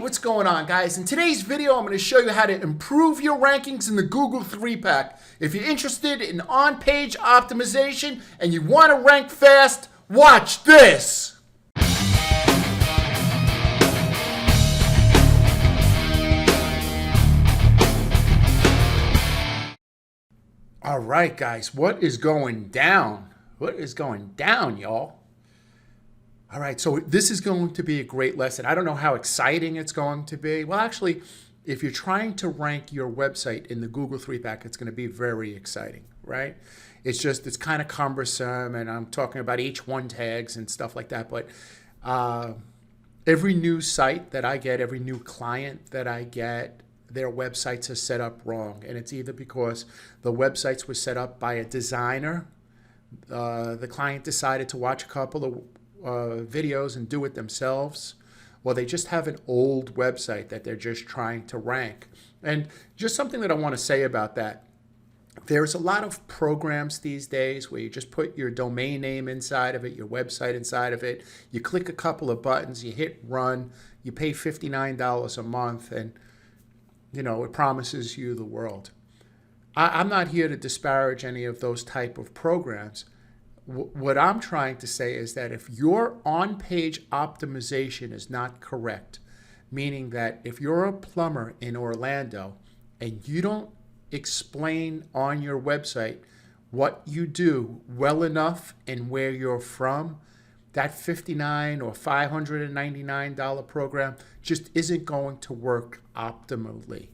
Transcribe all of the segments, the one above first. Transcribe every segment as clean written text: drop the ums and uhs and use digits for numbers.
what's going on, guys? In today's video, I'm going to show you how to improve your rankings in the Google 3-pack. If you're interested in on-page optimization and you want to rank fast, watch this. All right, guys, what is going down? What is going down, y'all? All right, so this is going to be a great lesson. I don't know how exciting it's going to be. Well, actually, if you're trying to rank your website in the Google 3-pack, it's going to be very exciting, right? It's kind of cumbersome, and I'm talking about H1 tags and stuff like that. But every new site that I get, every new client that I get, their websites are set up wrong. And it's either because the websites were set up by a designer, the client decided to watch a couple of videos and do it themselves, or they just have an old website that they're just trying to rank. And just something that I want to say about that, there's a lot of programs these days where you just put your domain name inside of it, your website inside of it, you click a couple of buttons, you hit run, you pay $59 a month, and you know, it promises you the world. I'm not here to disparage any of those type of programs. What I'm trying to say is that if your on-page optimization is not correct, meaning that if you're a plumber in Orlando and you don't explain on your website what you do well enough and where you're from, that $59 or $599 program just isn't going to work optimally.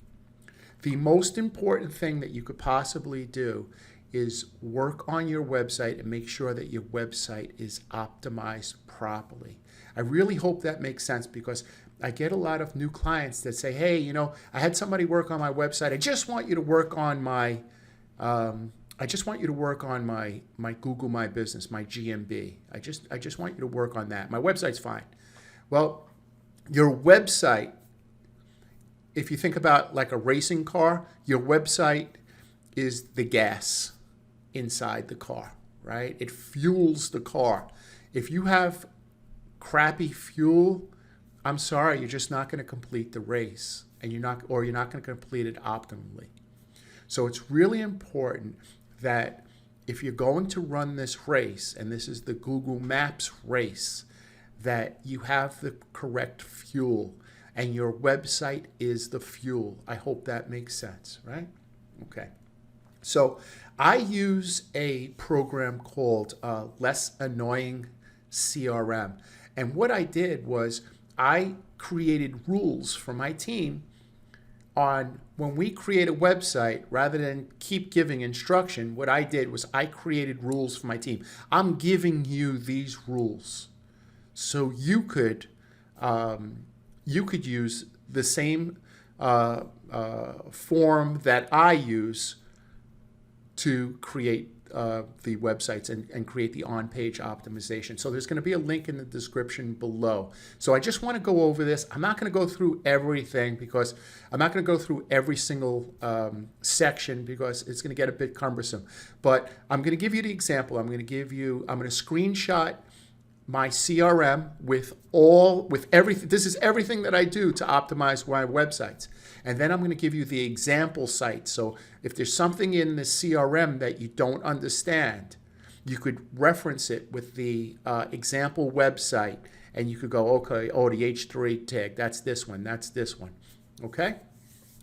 The most important thing that you could possibly do is work on your website and make sure that your website is optimized properly. I really hope that makes sense, because I get a lot of new clients that say, hey, you know, I had somebody work on my website. I just want you to work on my my Google My Business, my GMB. I just want you to work on that. My website's fine. Well, your website, if you think about like a racing car, your website is the gas inside the car, right? It fuels the car. If you have crappy fuel, I'm sorry, you're just not going to complete the race, and you're not going to complete it optimally. So it's really important that if you're going to run this race, and this is the Google Maps race, that you have the correct fuel, and your website is the fuel. I hope that makes sense, right? Okay. So I use a program called Less Annoying CRM. And what I did was I created rules for my team on when we create a website, rather than keep giving instruction. What I did was I created rules for my team. I'm giving you these rules so you could use the same form that I use to create the websites and create the on-page optimization. So there's going to be a link in the description below. So I just want to go over this. I'm not going to go through everything, because I'm not going to go through every single section, because it's going to get a bit cumbersome. But I'm going to give you the example. I'm going to screenshot my CRM with everything. This is everything that I do to optimize my websites. And then I'm going to give you the example site. So if there's something in the CRM that you don't understand, you could reference it with the example website, and you could go, okay, oh, the H3 tag, that's this one, okay?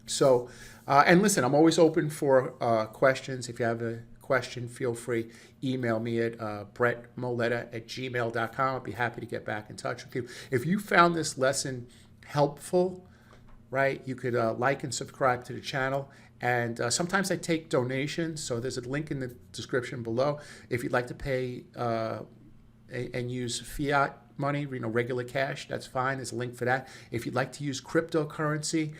So, and listen, I'm always open for questions. If you have a question, feel free, email me at brettmoletta@gmail.com. I'll be happy to get back in touch with you. If you found this lesson helpful, right, you could like and subscribe to the channel. And sometimes I take donations, so there's a link in the description below. If you'd like to pay and use fiat money, you know, regular cash, that's fine. There's a link for that. If you'd like to use cryptocurrency,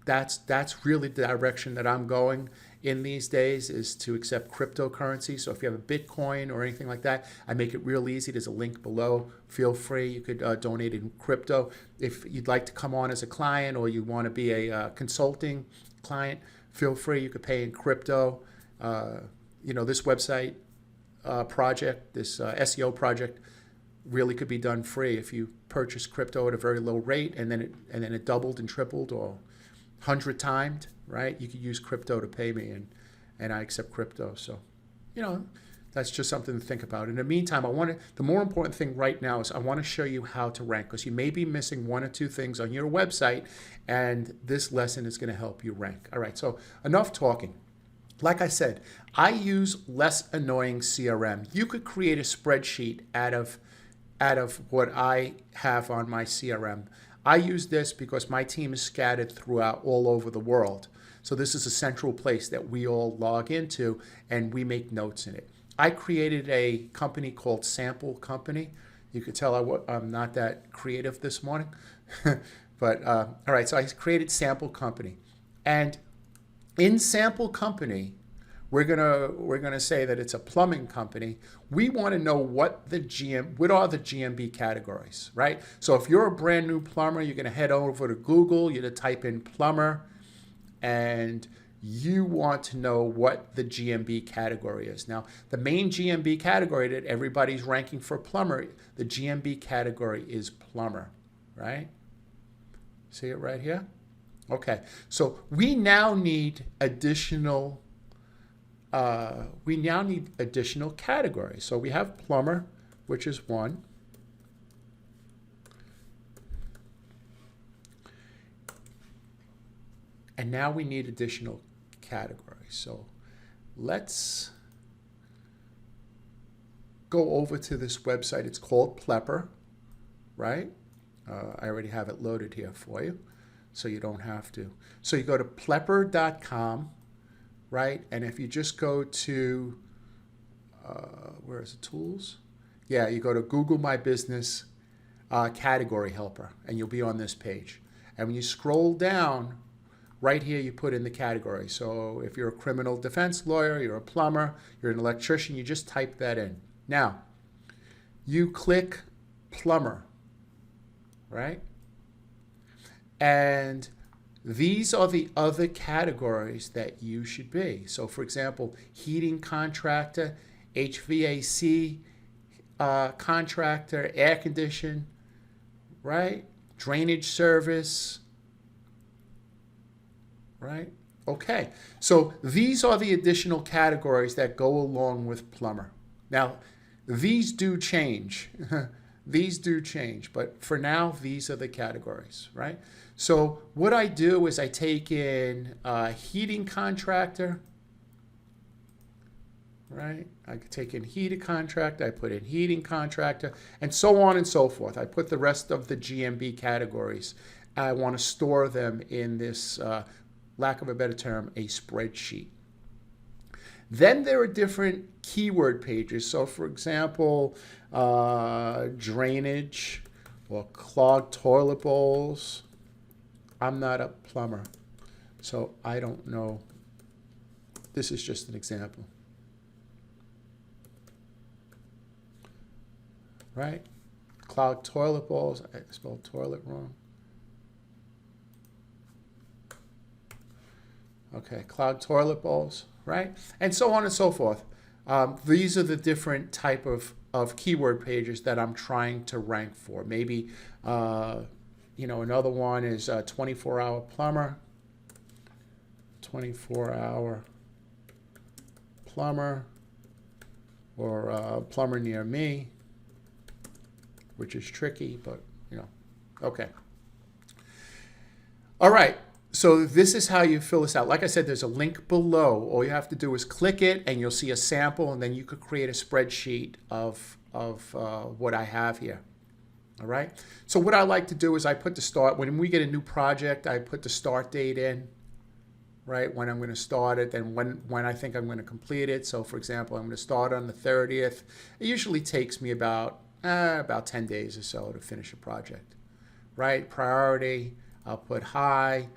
that's really the direction that I'm going in these days, is to accept cryptocurrency. So if you have a Bitcoin or anything like that, I make it real easy. There's a link below. Feel free. You could donate in crypto. If you'd like to come on as a client, or you want to be a consulting client, feel free. You could pay in crypto. You know, this website project, this SEO project, really could be done free if you purchase crypto at a very low rate and then it doubled and tripled or 100 timed, right? You could use crypto to pay me, and I accept crypto. So, that's just something to think about. In the meantime, the more important thing right now is I want to show you how to rank, because you may be missing one or two things on your website, and this lesson is going to help you rank. All right, so enough talking. Like I said, I use less annoying CRM. You could create a spreadsheet out of what I have on my CRM. I use this because my team is scattered throughout all over the world. So this is a central place that we all log into, and we make notes in it. I created a company called Sample Company. You could tell I'm not that creative this morning. But all right, so I created Sample Company. And in Sample Company, we're gonna say that it's a plumbing company. We want to know what are the GMB categories, right? So if you're a brand new plumber, you're gonna head over to Google, you're gonna type in plumber, and you want to know what the GMB category is. Now, the main GMB category that everybody's ranking for plumber, the GMB category is plumber, right? See it right here? Okay, so we now need additional categories. So we have plumber, which is one. And now we need additional categories. So let's go over to this website. It's called Plepper, right? I already have it loaded here for you, so you don't have to. So you go to plepper.com, right? And if you just go to, where is the tools? Yeah, you go to Google My Business Category Helper, and you'll be on this page. And when you scroll down, right here, you put in the category. So if you're a criminal defense lawyer, you're a plumber, you're an electrician, you just type that in. Now, you click plumber, right? And these are the other categories that you should be. So for example, heating contractor, HVAC contractor, air condition, right? Drainage service, right? Okay, so these are the additional categories that go along with plumber. Now, these do change. These do change, but for now, these are the categories, right? So what I do is I take in heating contractor, right? I could take in heating contractor, I put in heating contractor, and so on and so forth. I put the rest of the GMB categories. I want to store them in this, lack of a better term, a spreadsheet. Then there are different keyword pages. So for example, drainage or clogged toilet bowls. I'm not a plumber, so I don't know. This is just an example. Right? Clogged toilet bowls. I spelled toilet wrong. Okay, clogged toilet bowls, right? And so on and so forth. These are the different type of keyword pages that I'm trying to rank for. Maybe, another one is 24-hour plumber, 24-hour plumber, or plumber near me, which is tricky, but, okay. All right. So this is how you fill this out. Like I said, there's a link below. All you have to do is click it, and you'll see a sample, and then you could create a spreadsheet of what I have here. All right. So what I like to do is I put the start. When we get a new project, I put the start date in, right? When I'm going to start it, and when I think I'm going to complete it. So for example, I'm going to start on the 30th. It usually takes me about 10 days or so to finish a project, right? Priority, I'll put high.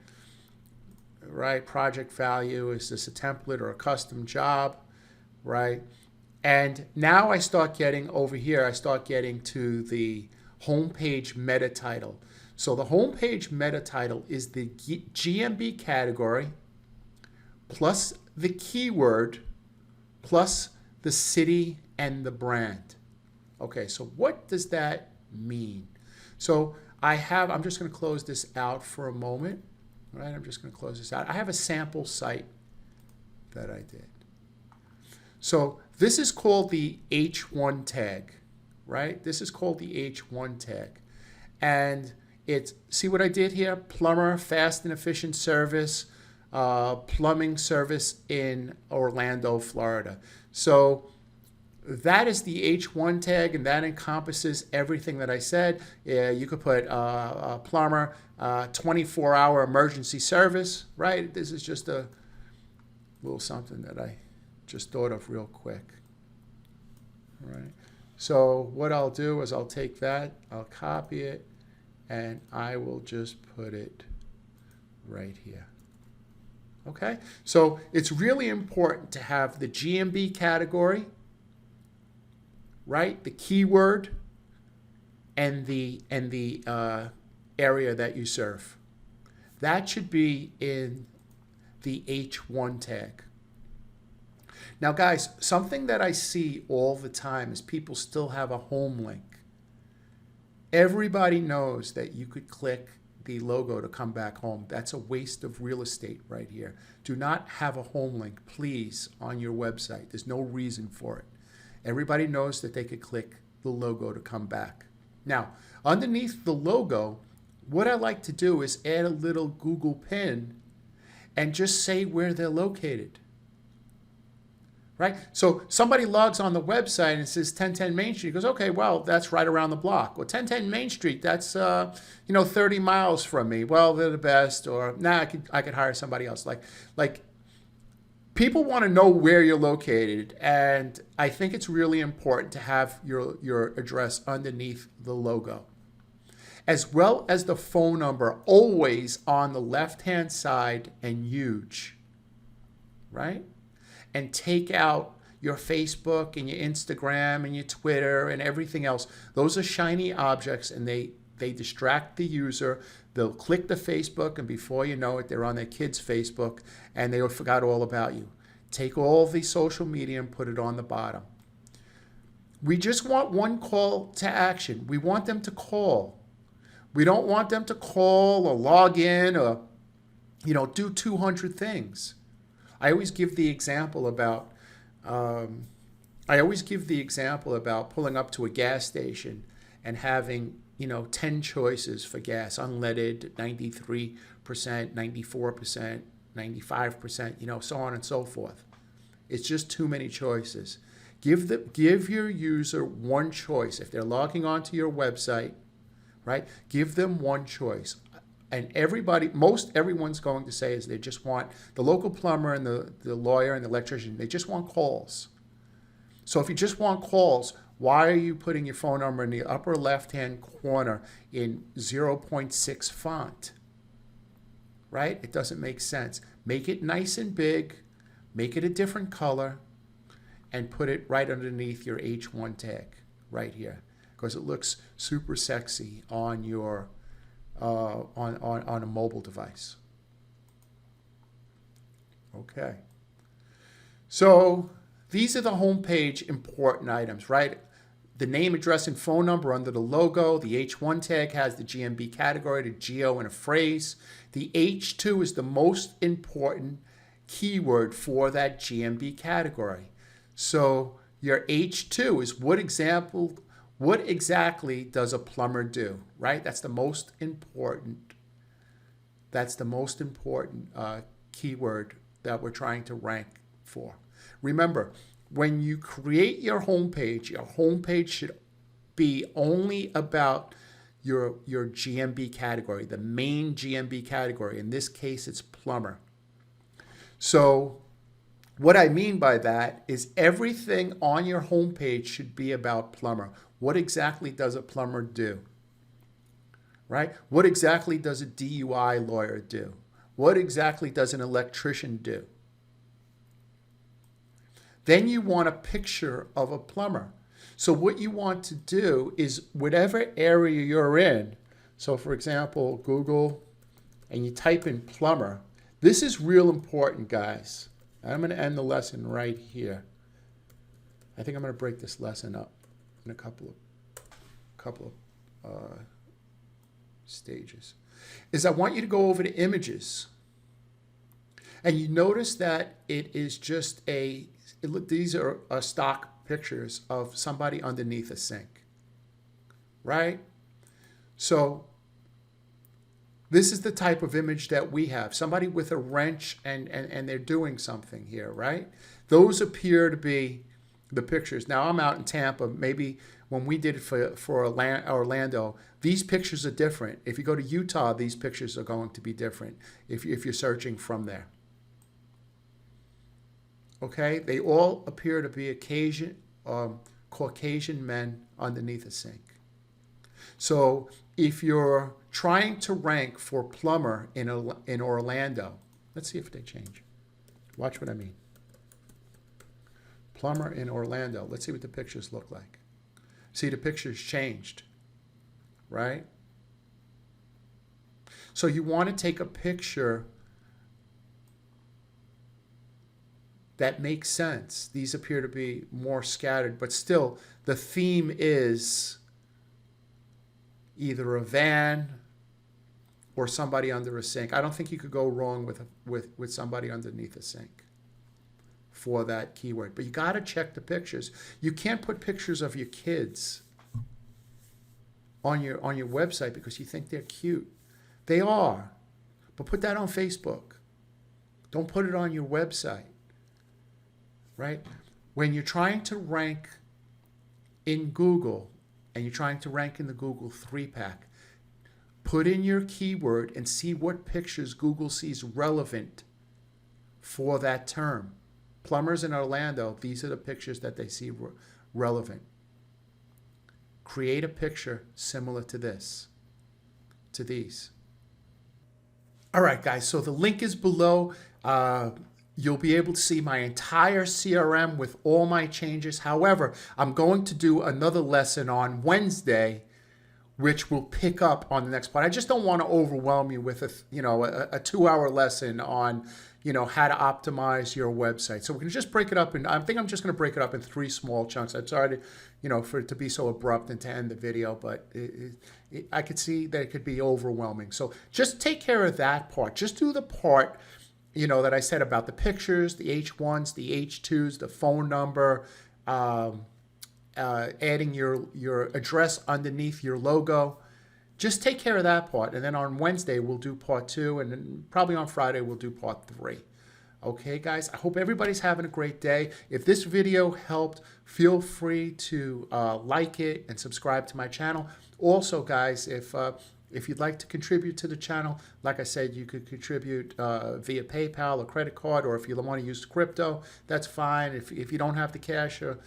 Right, project value, is this a template or a custom job, right? And now I start getting over here, I start getting to the homepage meta title. So the homepage meta title is the GMB category plus the keyword plus the city and the brand. Okay, so what does that mean? So I'm just going to close this out for a moment. Right, I'm just going to close this out. I have a sample site that I did. So this is called the H1 tag, right? This is called the H1 tag. And see what I did here? Plumber, fast and efficient service, plumbing service in Orlando, Florida. So that is the H1 tag, and that encompasses everything that I said. You could put a plumber, 24-hour emergency service, right? This is just a little something that I just thought of real quick. All right. So what I'll do is I'll take that, I'll copy it, and I will just put it right here. Okay? So it's really important to have the GMB category, right? The keyword and the area that you serve. That should be in the H1 tag. Now, guys, something that I see all the time is people still have a home link. Everybody knows that you could click the logo to come back home. That's a waste of real estate right here. Do not have a home link, please, on your website. There's no reason for it. Everybody knows that they could click the logo to come back. Now, underneath the logo, what I like to do is add a little Google pin and just say where they're located. Right? So somebody logs on the website and it says 1010 Main Street. He goes, okay, well, that's right around the block. Well, 1010 Main Street, that's 30 miles from me. Well, they're the best. Or I could hire somebody else. Like people want to know where you're located, and I think it's really important to have your address underneath the logo, as well as the phone number always on the left-hand side and huge, right? And take out your Facebook and your Instagram and your Twitter and everything else. Those are shiny objects, and they distract the user. They'll click the Facebook, and before you know it, they're on their kid's Facebook, and they forgot all about you. Take all the social media and put it on the bottom. We just want one call to action. We want them to call. We don't want them to call or log in or, do 200 things. I always give the example about pulling up to a gas station and having 10 choices for gas: unleaded, 93%, 94%, 95%, so on and so forth. It's just too many choices. Give your user one choice. If they're logging onto your website, right? Give them one choice. And everyone's going to say is they just want the local plumber and the lawyer and the electrician. They just want calls. So if you just want calls, why are you putting your phone number in the upper left-hand corner in 0.6 font? Right? It doesn't make sense. Make it nice and big. Make it a different color. And put it right underneath your H1 tag right here, because it looks super sexy on your on a mobile device. Okay. So these are the homepage important items, right? The name, address, and phone number under the logo. The H1 tag has the GMB category, the geo, and a phrase. The H2 is the most important keyword for that GMB category. So your H2 is what exactly does a plumber do, right? That's the most important. Keyword that we're trying to rank for. Remember, when you create your homepage should be only about your GMB category, the main GMB category. In this case, it's plumber. So what I mean by that is everything on your homepage should be about plumber. What exactly does a plumber do? Right? What exactly does a DUI lawyer do? What exactly does an electrician do? Then you want a picture of a plumber. So what you want to do is whatever area you're in, so for example, Google, and you type in plumber. This is real important, guys. I'm going to end the lesson right here. I think I'm going to break this lesson up. in a couple of stages, is I want you to go over to images. And you notice that it is just these are stock pictures of somebody underneath a sink, right? So this is the type of image that we have. Somebody with a wrench and they're doing something here, right? Those appear to be the pictures. Now I'm out in Tampa. Maybe when we did it for Orlando, these pictures are different. If you go to Utah, these pictures are going to be different if you're searching from there. Okay, they all appear to be Caucasian men underneath a sink. So if you're trying to rank for plumber in Orlando, let's see if they change. Watch what I mean. Plumber in Orlando. Let's see what the pictures look like. See, the pictures changed, right? So you want to take a picture that makes sense. These appear to be more scattered, but still the theme is either a van or somebody under a sink. I don't think you could go wrong with somebody underneath a sink for that keyword. But you got to check the pictures. You can't put pictures of your kids on your website because you think they're cute. They are. But put that on Facebook. Don't put it on your website. Right? When you're trying to rank in Google and you're trying to rank in the Google 3-pack, put in your keyword and see what pictures Google sees relevant for that term. Plumbers in Orlando, these are the pictures that they see relevant. Create a picture similar to this, to these. All right, guys, so the link is below. You'll be able to see my entire CRM with all my changes. However, I'm going to do another lesson on Wednesday, which will pick up on the next part. I just don't want to overwhelm you with a 2-hour lesson on, how to optimize your website. So we're going to just break it up, and I think I'm just going to break it up in 3 small chunks. I'm sorry to, for it to be so abrupt and to end the video, but I could see that it could be overwhelming. So just take care of that part. Just do the part that I said about the pictures, the H1s, the H2s, the phone number, adding your address underneath your logo. Just take care of that part. And then on Wednesday, we'll do part 2. And then probably on Friday, we'll do part 3. Okay, guys, I hope everybody's having a great day. If this video helped, feel free to like it and subscribe to my channel. Also, guys, if you'd like to contribute to the channel, like I said, you could contribute via PayPal or credit card, or if you want to use crypto, that's fine. If you don't have the cash or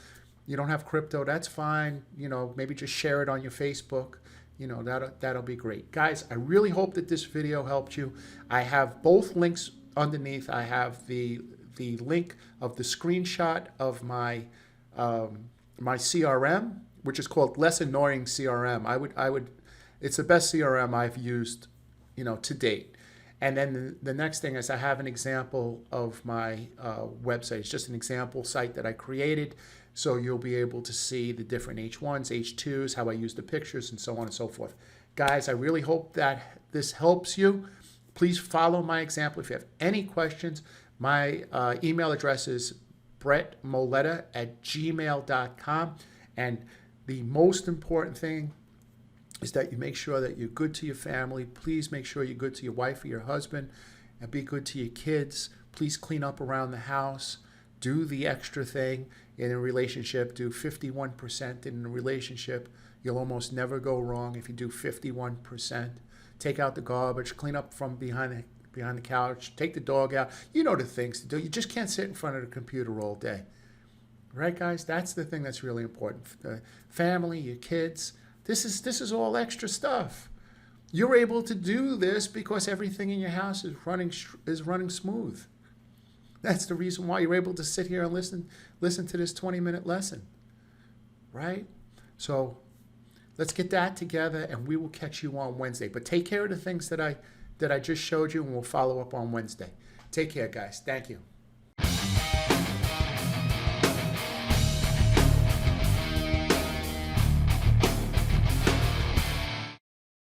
you don't have crypto, that's fine. Maybe just share it on your Facebook. That'll be great. Guys, I really hope that this video helped you. I have both links underneath. I have the link of the screenshot of my my CRM, which is called Less Annoying CRM. I would. It's the best CRM I've used, to date. And then the next thing is I have an example of my website. It's just an example site that I created. So you'll be able to see the different H1s, H2s, how I use the pictures, and so on and so forth. Guys, I really hope that this helps you. Please follow my example. If you have any questions, my email address is brettmoletta@gmail.com. And the most important thing is that you make sure that you're good to your family. Please make sure you're good to your wife or your husband, and be good to your kids. Please clean up around the house. Do the extra thing in a relationship. Do 51% in a relationship. You'll almost never go wrong if you do 51%. Take out the garbage. Clean up from behind the couch. Take the dog out. You know the things to do. You just can't sit in front of the computer all day. Right, guys? That's the thing that's really important. The family, your kids. This is all extra stuff. You're able to do this because everything in your house is running smooth. That's the reason why you're able to sit here and listen to this 20-minute lesson, right? So let's get that together, and we will catch you on Wednesday. But take care of the things that I just showed you, and we'll follow up on Wednesday. Take care, guys. Thank you.